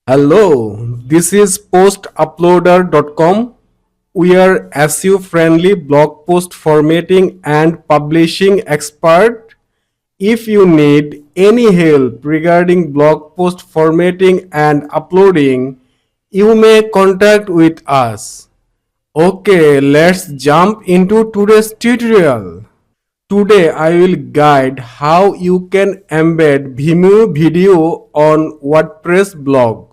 Hello, this is postuploader.com. We are SEO-friendly blog post formatting and publishing expert. If you need any help regarding blog post formatting and uploading, you may contact with us. Okay, let's jump into today's tutorial. Today I will guide how you can embed Vimeo video on WordPress blog.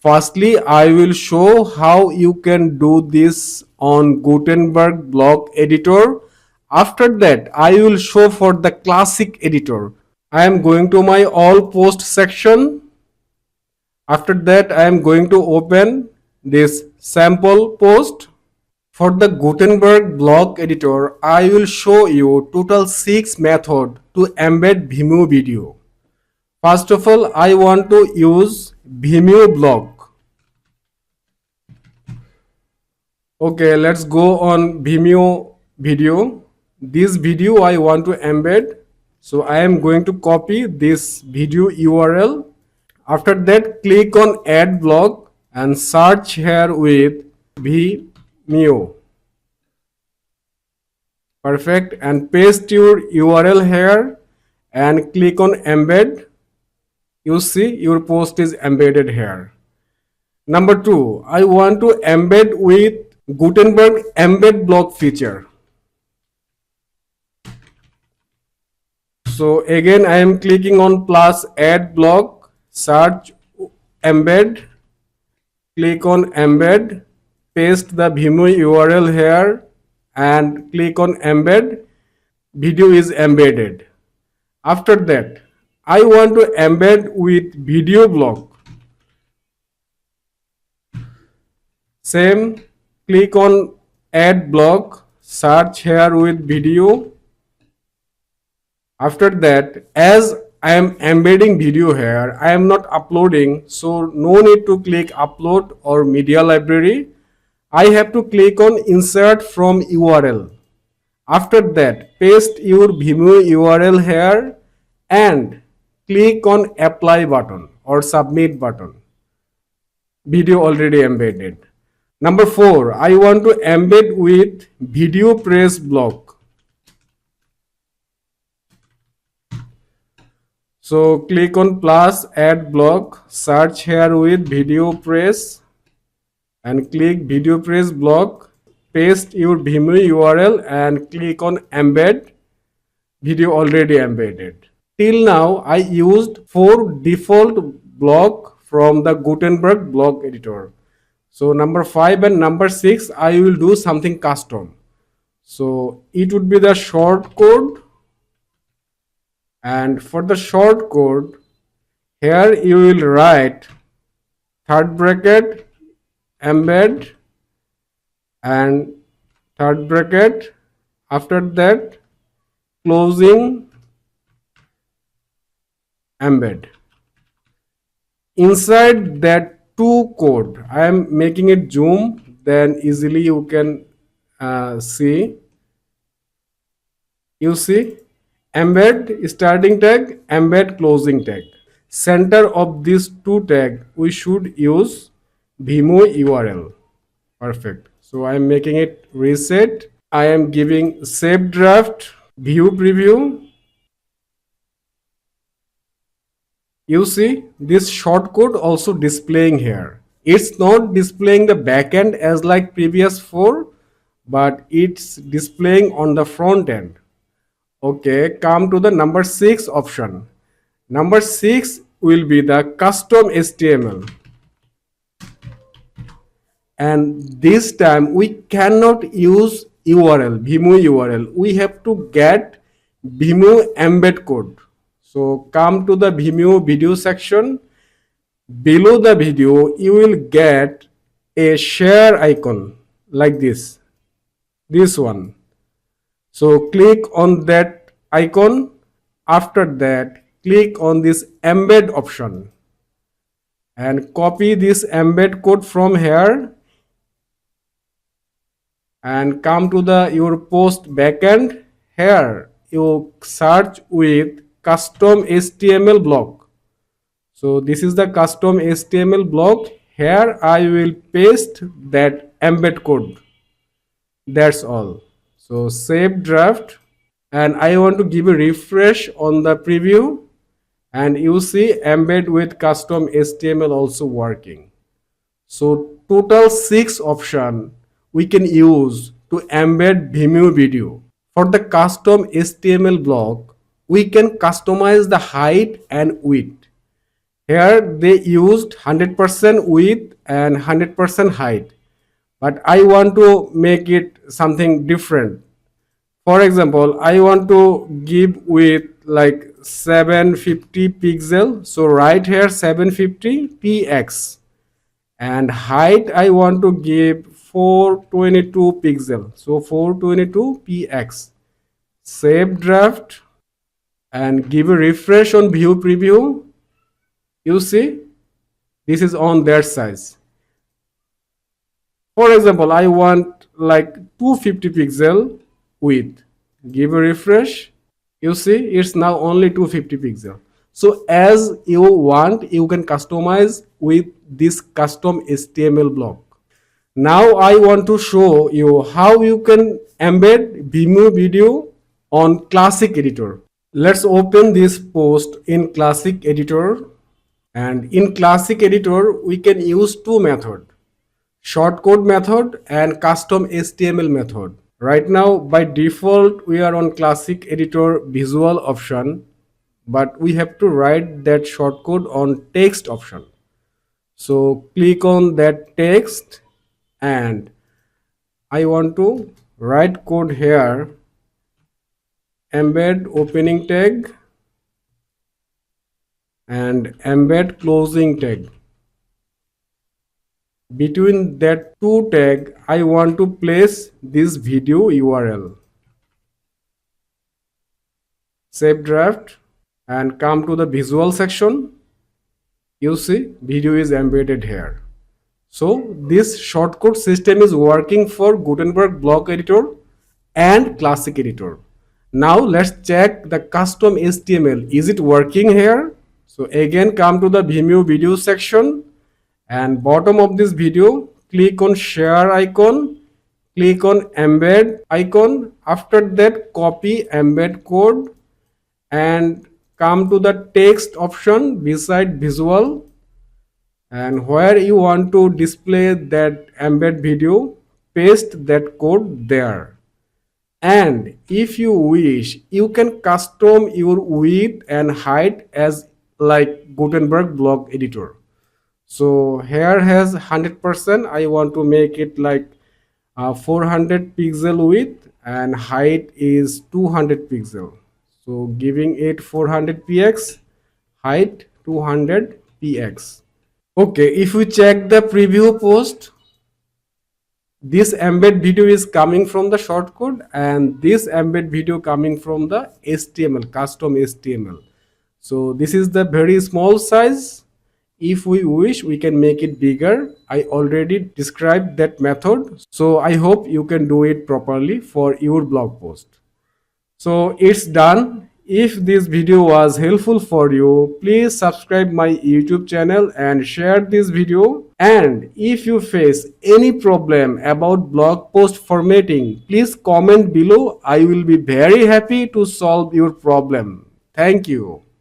Firstly, I will show how you can do this on Gutenberg blog editor. After that, I will show for the classic editor. I am going to my all post section. After that, I am going to open this sample post. For the Gutenberg blog editor, I will show you total 6 methods to embed Vimeo video. First of all, I want to use Vimeo blog. Okay, let's go on Vimeo video. This video I want to embed. So I am going to copy this video URL. After that, click on add blog and search here with Vimeo. Perfect. And paste your URL here and click on embed. You see your post is embedded here. Number 2, I want to embed with Gutenberg embed block feature. So again I am clicking on plus add block, search embed, click on embed, paste the Vimeo URL here and click on embed. Video is embedded. After that, I want to embed with video block. Same, click on add block, search here with video. After that, as I am embedding video here, I am not uploading, so no need to click upload or media library. I have to click on insert from URL. After that, paste your Vimeo URL here and click on apply button or submit button. Video already embedded. Number 4, I want to embed with video press block. So click on plus add block, search here with video press and click video press block, paste your Vimeo URL and click on embed. Video already embedded. Till now I used 4 default block from the Gutenberg blog editor. So number 5 and number 6 I will do something custom. So it would be the short code, and for the short code here you will write third bracket embed and third bracket, after that closing embed. Inside that 2 code, I am making it zoom, then easily you can see. You see, embed starting tag, embed closing tag. Center of these 2 tag we should use Vimeo URL. Perfect. So I am making it reset. I am giving save draft, view preview. You see this shortcode also displaying here. It's not displaying the backend as like previous 4, but it's displaying on the front end. Okay, come to the number 6 option. Number 6 will be the custom HTML. And this time we cannot use URL, Vimeo URL. We have to get Vimeo embed code. So come to the Vimeo video section. Below the video, you will get a share icon like this one. So click on that icon. After that, click on this embed option and copy this embed code from here and come to the your post backend. Here you search with custom HTML block. So this is the custom HTML block. Here I will paste that embed code. That's all. So save draft, and I want to give a refresh on the preview, and you see embed with custom HTML also working. So total 6 option we can use to embed Vimeo video. For the custom HTML block, we can customize the height and width. Here they used 100% width and 100% height, but I want to make it something different. For example, I want to give width like 750 pixel. So right here 750 px, and height I want to give 422 pixel. So 422 px. Save draft and give a refresh on view preview. You see, this is on their size. For example, I want like 250 pixel width. Give a refresh. You see, it's now only 250 pixel. So as you want, you can customize with this custom HTML block. Now I want to show you how you can embed Vimeo video on Classic Editor. Let's open this post in Classic Editor. And in Classic Editor, we can use two methods: shortcode method and custom HTML method. Right now, by default, we are on Classic Editor visual option, but we have to write that shortcode on text option. So click on that text, and I want to write code here, embed opening tag and embed closing tag. Between that two tag, I want to place this video URL. Save draft and come to the visual section. You see video is embedded here. So this shortcode system is working for Gutenberg block editor and Classic Editor. Now let's check the custom HTML. Is it working here? So again, come to the Vimeo video section, and bottom of this video, click on share icon, click on embed icon. After that, copy embed code and come to the text option beside visual, and where you want to display that embed video, paste that code there. And if you wish, you can custom your width and height as like Gutenberg block editor. So here has 100%. I want to make it like 400 pixel width, and height is 200 pixel. So giving it 400 px, height 200 px. Okay, if we check the preview post, this embed video is coming from the shortcode, and this embed video coming from the HTML, custom HTML. So this is the very small size. If we wish, we can make it bigger. I already described that method. So I hope you can do it properly for your blog post. So it's done. If this video was helpful for you, please subscribe my YouTube channel and share this video. And if you face any problem about blog post formatting, please comment below. I will be very happy to solve your problem. Thank you.